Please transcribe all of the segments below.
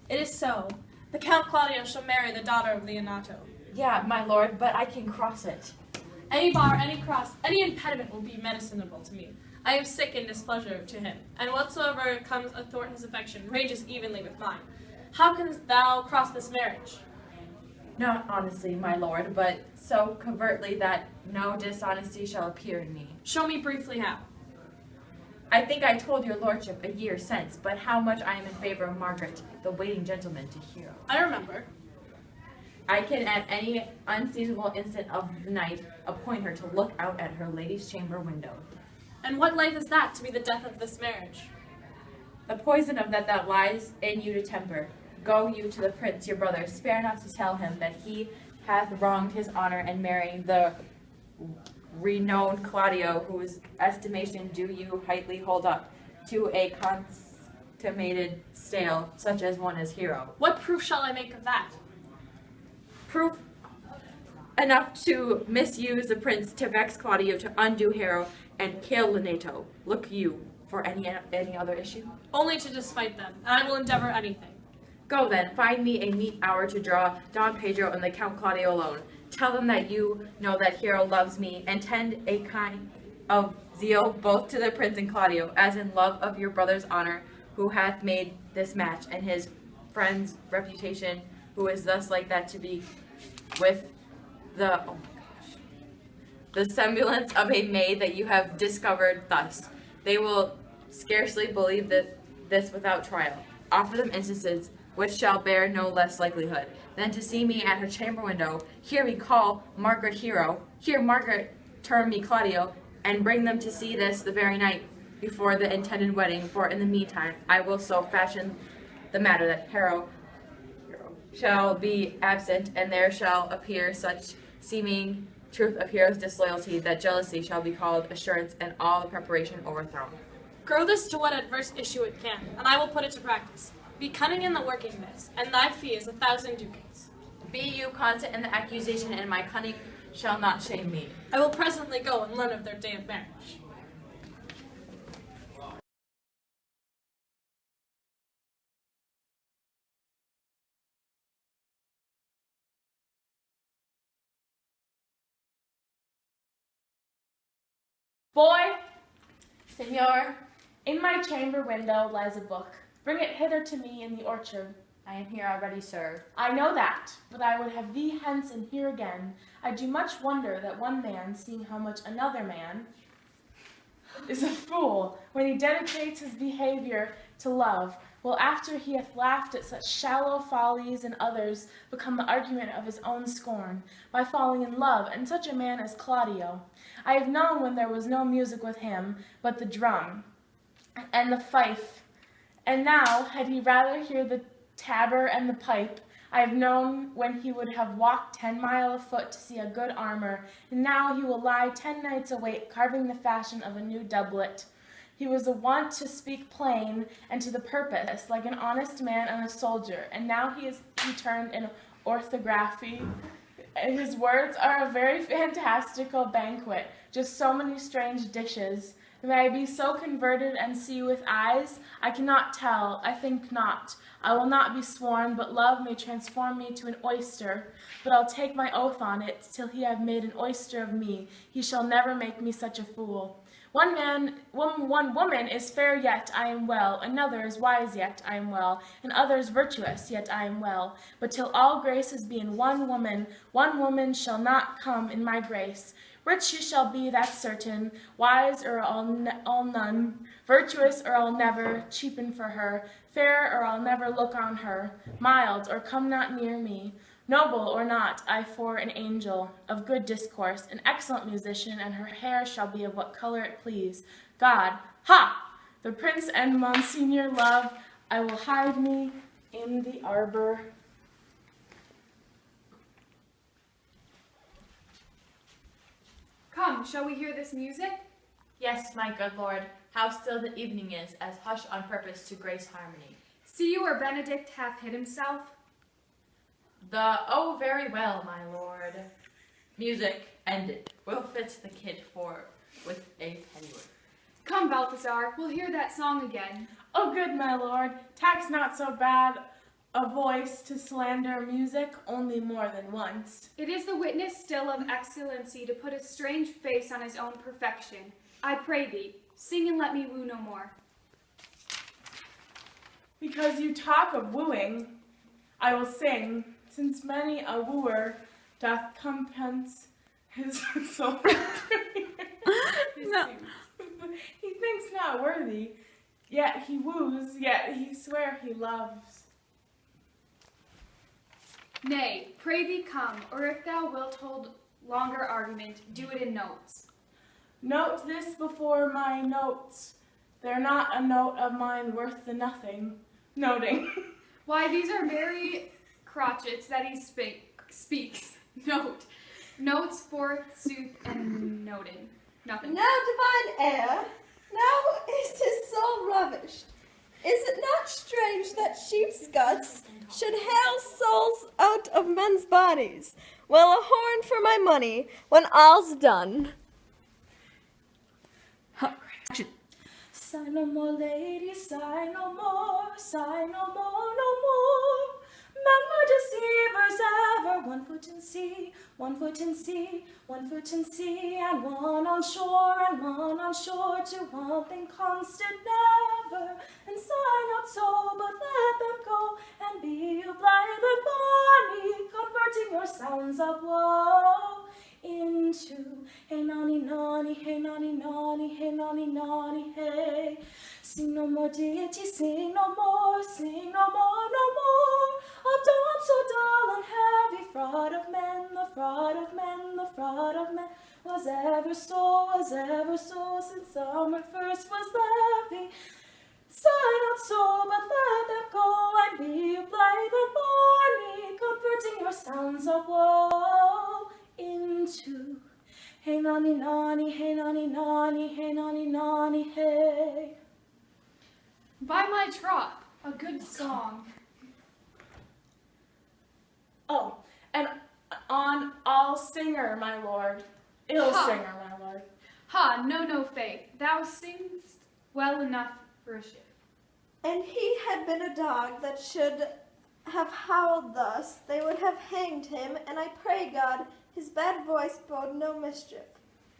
It is so. The Count Claudio shall marry the daughter of Leonato. Yeah, my lord, but I can cross it. Any bar, any cross, any impediment will be medicinable to me. I am sick in displeasure to him, and whatsoever comes athwart his affection rages evenly with mine. How canst thou cross this marriage? Not honestly, my lord, but so covertly that no dishonesty shall appear in me. Show me briefly how. I think I told your lordship a year since, but how much I am in favor of Margaret, the waiting gentleman to Hero. I remember. I can at any unseasonable instant of the night appoint her to look out at her lady's chamber window. And what life is that to be the death of this marriage? The poison of that lies in you to temper. Go you to the prince your brother, spare not to tell him that he hath wronged his honor in marrying the renowned Claudio, whose estimation do you highly hold up to a consummated stale, such as one as Hero. What proof shall I make of that? Proof enough to misuse the prince, to vex Claudio, to undo Hero, and kill Leonato. Look you for any other issue? Only to despite them, and I will endeavor anything. Go then, find me a meet hour to draw Don Pedro and the Count Claudio alone. Tell them that you know that Hero loves me, and tend a kind of zeal both to the prince and Claudio, as in love of your brother's honor, who hath made this match, and his friend's reputation, who is thus like that to be with the, oh my gosh, the semblance of a maid that you have discovered thus. They will scarcely believe this without trial. Offer them instances which shall bear no less likelihood than to see me at her chamber window. Here we call Margaret Hero, here Margaret term me Claudio, and bring them to see this the very night before the intended wedding, for in the meantime I will so fashion the matter that Hero shall be absent, and there shall appear such seeming truth of Hero's disloyalty that jealousy shall be called assurance, and all the preparation overthrown. Grow this to what adverse issue it can, and I will put it to practice. Be cunning in the working this, and thy fee is 1,000 ducats. Be you constant in the accusation, and my cunning shall not shame me. I will presently go and learn of their day of marriage. Boy, Senor, in my chamber window lies a book. Bring it hither to me in the orchard. I am here already, sir. I know that, but I would have thee hence and here again. I do much wonder that one man, seeing how much another man is a fool, when he dedicates his behavior to love, will after he hath laughed at such shallow follies in others, become the argument of his own scorn, by falling in love, and such a man as Claudio. I have known when there was no music with him, but the drum, and the fife, and now, had he rather hear the tabor and the pipe, I have known when he would have walked 10 miles afoot to see a good armor, and now he will lie 10 nights awake, carving the fashion of a new doublet. He was wont to speak plain and to the purpose, like an honest man and a soldier, and now he turned in orthography. His words are a very fantastical banquet, just so many strange dishes. May I be so converted and see with eyes? I cannot tell, I think not. I will not be sworn, but love may transform me to an oyster. But I'll take my oath on it, till he have made an oyster of me. He shall never make me such a fool. One woman is fair, yet I am well. Another is wise, yet I am well. And others virtuous, yet I am well. But till all graces be in one woman shall not come in my grace. Rich she shall be, that's certain, wise or all none, virtuous or I'll never cheapen for her, fair or I'll never look on her, mild or come not near me, noble or not, I for an angel, of good discourse, an excellent musician, and her hair shall be of what color it please. God, ha! The prince and Monsignor love, I will hide me in the arbor. Come, shall we hear this music? Yes, my good lord, how still the evening is, as hush on purpose to grace harmony. See you where Benedict hath hid himself? Oh, very well, my lord. Music ended. Will fit the kid with a pennyworth. Come, Balthazar, we'll hear that song again. Oh, good my lord, tax not so bad a voice to slander music only more than once. It is the witness still of excellency to put a strange face on his own perfection. I pray thee, sing and let me woo no more. Because you talk of wooing, I will sing, since many a wooer doth compence his soul. No. He thinks not worthy, yet he woos, yet he swear he loves. Nay, pray thee come, or if thou wilt hold longer argument, do it in notes. Note this before my notes. They're not a note of mine worth the nothing. Noting. Why, these are very crotchets that he speaks. Note. Notes, forsooth, and noting. Nothing. Now, divine heir, now is his soul ravished. Is it not strange that sheep's guts should hale souls out of men's bodies? Well, a horn for my money when all's done. Sigh no more, lady, sigh no more, sigh no more, no more. Men were deceivers ever, 1 foot in sea, 1 foot in sea, 1 foot in sea, and one on shore, to one thing constant never. And sigh not so, but let them go, and be you blithe and bonny, converting your sounds of woe into hey nonny nonny, hey nonny nonny, hey nonny nonny, hey. Sing no more, deity, sing no more, sing no more, no more. Of dawn so dull and heavy, fraud of men, the fraud of men, the fraud of men, was ever so, since summer first was levy. Sigh not so, but let them go, and be blithe and bonny, converting your sounds of woe into hey nonny nonny, hey nonny nonny, hey nonny nonny, hey. By my troth, a good song. Oh, and on all singer, my lord. Ill Ha. singer, my lord. Ha, no, faith. Thou singest well enough for a ship. And he had been a dog that should have howled thus, they would have hanged him, and I pray God, his bad voice bode no mischief.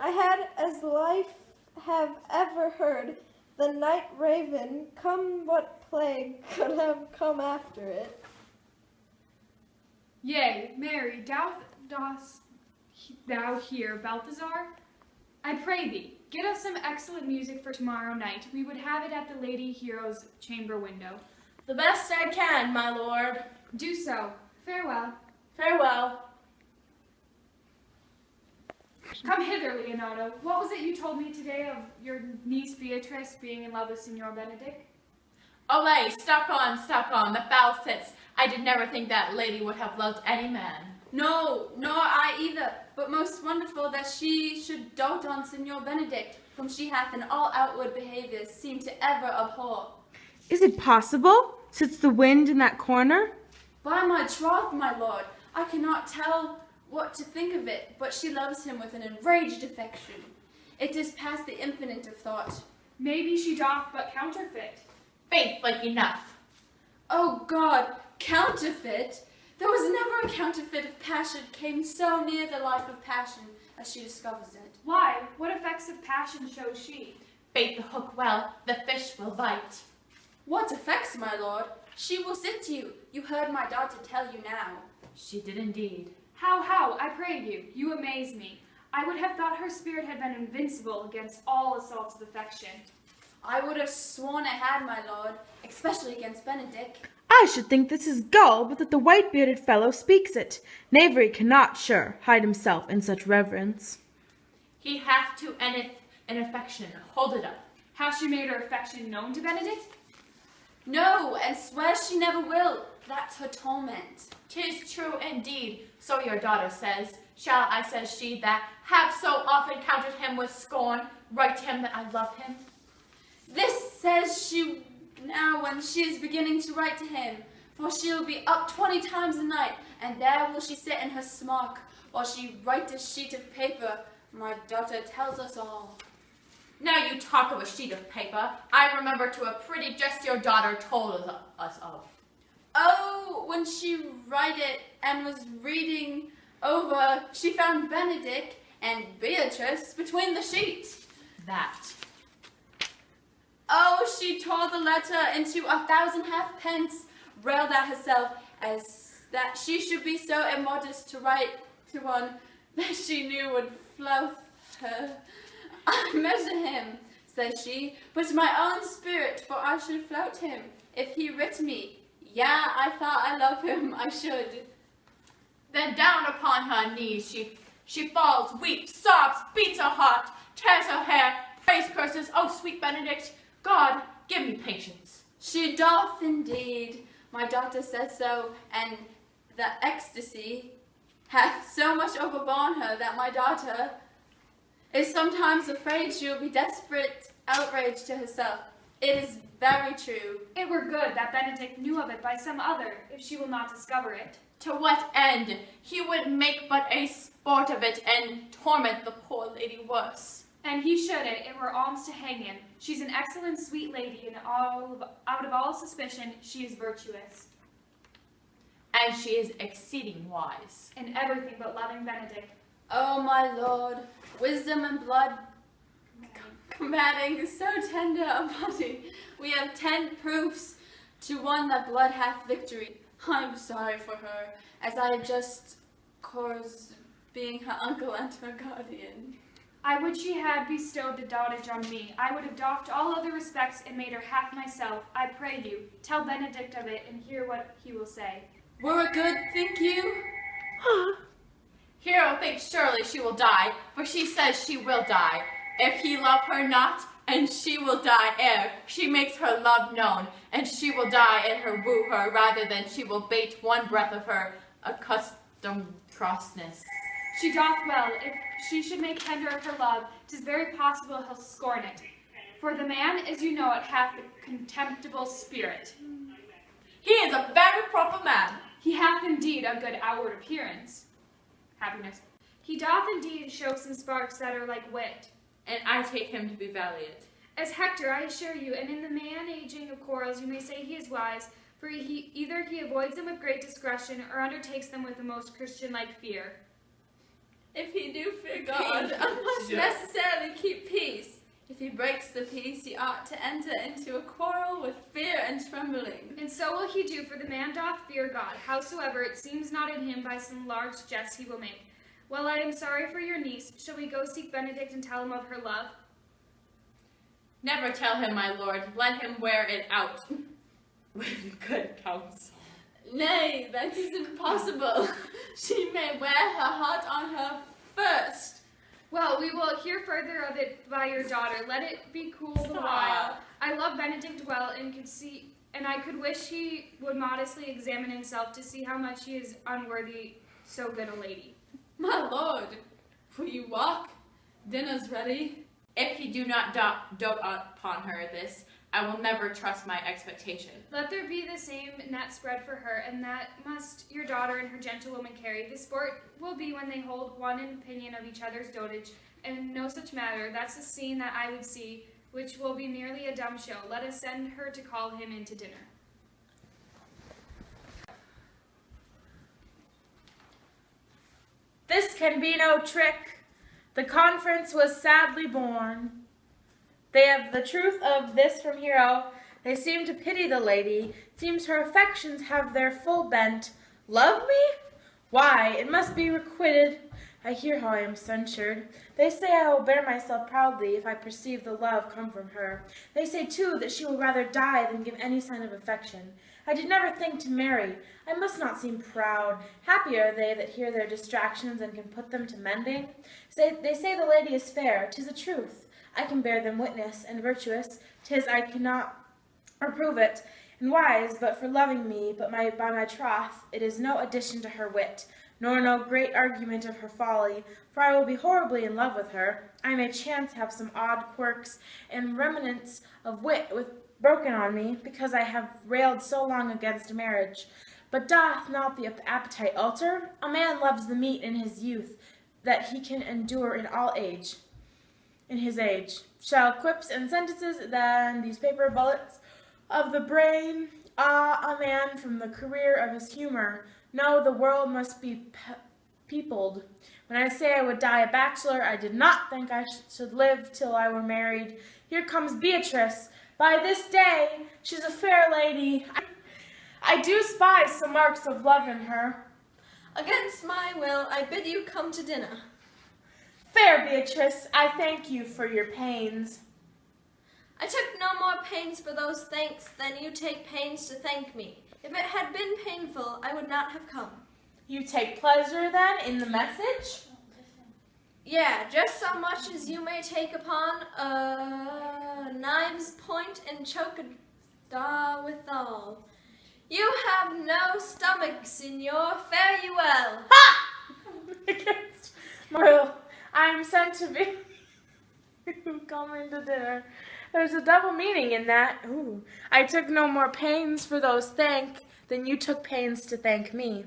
I had as life have ever heard the night raven, come what plague could have come after it. Yea, Mary, dost thou hear Balthazar? I pray thee, get us some excellent music for tomorrow night. We would have it at the Lady Hero's chamber window. The best I can, my lord. Do so. Farewell. Farewell. Come hither, Leonardo. What was it you told me today of your niece Beatrice being in love with Signor Benedict? Olay, stuck on, the foul sits. I did never think that lady would have loved any man. No, nor I either, but most wonderful that she should dote on Signor Benedict, whom she hath in all outward behaviours seemed to ever abhor. Is it possible? Sits the wind in that corner? By my troth, my lord, I cannot tell what to think of it, but she loves him with an enraged affection. It is past the infinite of thought. Maybe she doth but counterfeit. Faith like enough. O God, counterfeit? There was never a counterfeit of passion came so near the life of passion as she discovers it. Why? What effects of passion shows she? Bait the hook well, the fish will bite. What effects, my lord? She will sit to you. You heard my daughter tell you now. She did indeed. How, I pray you, you amaze me. I would have thought her spirit had been invincible against all assaults of affection. I would have sworn it had, my lord, especially against Benedict. I should think this is gull, but that the white-bearded fellow speaks it. Knavery cannot, sure, hide himself in such reverence. He hath to endeth in affection. Hold it up. Has she made her affection known to Benedict? No, and swears she never will. That's her torment. 'Tis true indeed, so your daughter says. Shall I, says she, that have so often counted him with scorn, write to him that I love him? This says she now when she is beginning to write to him, for she'll be up 20 times a night, and there will she sit in her smock, while she write a sheet of paper. My daughter tells us all. Now you talk of a sheet of paper, I remember to a pretty jest your daughter told us of. Oh, when she read it and was reading over, she found Benedict and Beatrice between the sheets. That. Oh, she tore the letter into 1,000 halfpence, railed at herself as that she should be so immodest to write to one that she knew would flout her. I measure him, says she, but my own spirit, for I should flout him if he writ me. Yeah, I thought I love him, I should. Then down upon her knees she falls, weeps, sobs, beats her heart, tears her hair, prays, curses, oh sweet Benedict, God, give me patience. She doth indeed. My doctor says so, and the ecstasy hath so much overborne her that my daughter is sometimes afraid she will be desperate outrage to herself. It is very true. It were good that Benedict knew of it by some other, if she will not discover it. To what end? He would make but a sport of it and torment the poor lady worse. And he should it were alms to hang him. She's an excellent sweet lady, and out of all suspicion she is virtuous. And she is exceeding wise. In everything but loving Benedict. Oh, my lord, wisdom and blood combating so tender a body. We have 10 proofs to one that blood hath victory. I'm sorry for her, as I just caused being her uncle and her guardian. I would she had bestowed the dotage on me. I would have doffed all other respects and made her half myself. I pray you, tell Benedict of it and hear what he will say. Were it good, think you? Hero thinks surely she will die, for she says she will die. If he love her not, and she will die ere she makes her love known, and she will die in her woo her, rather than she will bate one breath of her accustomed crossness. She doth well. If she should make tender of her love, 'tis very possible he'll scorn it. For the man, as you know it, hath a contemptible spirit. He is a very proper man. He hath indeed a good outward appearance. Happiness. He doth indeed show some sparks that are like wit. And I take him to be valiant. As Hector, I assure you, and in the managing of quarrels you may say he is wise, for either he avoids them with great discretion, or undertakes them with the most Christian-like fear. If he do fear God, I must necessarily keep peace. If he breaks the peace, he ought to enter into a quarrel with fear and trembling. And so will he do, for the man doth fear God. Howsoever, it seems not in him by some large jest he will make. Well, I am sorry for your niece. Shall we go seek Benedict and tell him of her love? Never tell him, my lord. Let him wear it out with good counsel. Nay, that is impossible. She may wear her heart on her first. Well, we will hear further of it by your daughter. Let it be cool the while. I love Benedict well, and I could wish he would modestly examine himself to see how much he is unworthy so good a lady. My lord, will you walk? Dinner's ready. If he do not dote upon her this, I will never trust my expectation. Let there be the same net spread for her, and that must your daughter and her gentlewoman carry. The sport will be when they hold one in opinion of each other's dotage, and no such matter. That's the scene that I would see, which will be merely a dumb show. Let us send her to call him in to dinner. This can be no trick. The conference was sadly born. They have the truth of this from Hero. They seem to pity the lady. Seems her affections have their full bent. Love me? Why, it must be requited. I hear how I am censured. They say I will bear myself proudly if I perceive the love come from her. They say, too, that she will rather die than give any sign of affection. I did never think to marry. I must not seem proud. Happy are they that hear their distractions and can put them to mending. They say the lady is fair. 'Tis a truth. I can bear them witness, and virtuous. 'Tis I cannot reprove it, and wise, but for loving me, but by my troth, it is no addition to her wit, nor no great argument of her folly, for I will be horribly in love with her. I may chance have some odd quirks and remnants of wit broken on me, because I have railed so long against marriage. But doth not the appetite alter? A man loves the meat in his youth, that he can endure in his age. Shall quips and sentences, then these paper bullets of the brain Ah, a man from the career of his humor. No, the world must be peopled. When I say I would die a bachelor, I did not think I should live till I were married. Here comes Beatrice. By this day, she's a fair lady. I do spy some marks of love in her. Against my will, I bid you come to dinner. Fair Beatrice, I thank you for your pains. I took no more pains for those thanks than you take pains to thank me. If it had been painful, I would not have come. You take pleasure, then, in the message? Yeah, just so much as you may take upon a knive's point and choke a daw withal. You have no stomach, signor, fare you well. Ha! Well, I am sent to be coming to dinner. There's a double meaning in that. Ooh. I took no more pains for those thank than you took pains to thank me.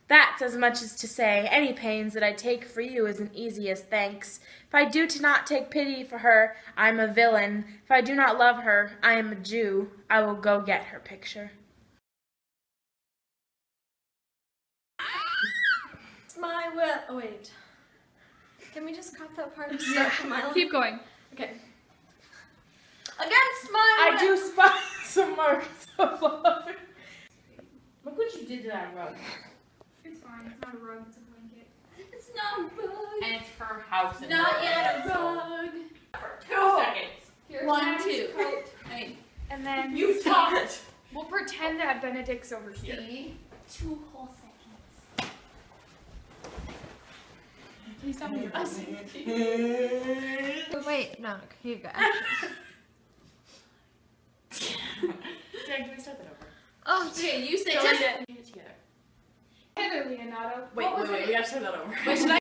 That's as much as to say, any pains that I take for you isn't easy as thanks. If I do not take pity for her, I'm a villain. If I do not love her, I am a Jew. I will go get her picture. It's my will. Oh, wait. Can we just cut that part and start from my line? Keep going. Okay. Against my will. I do spy some marks of love. Look what you did to that rug. It's fine. It's not a rug. It's a blanket. It's not a rug. And it's her house. And Not her yet a so- rug. For 2 seconds. Here's 1, Maddie's 2. coat. I mean, And then You talked. we'll pretend that Benedict's over here. see? 2 whole seconds. Please tell me us. Wait, no, you go. Jen, can we start that over? Oh, Okay, you say Get just. it together. Heather Leonardo. Wait, What was wait, it? we gotta start that over. Wait, should I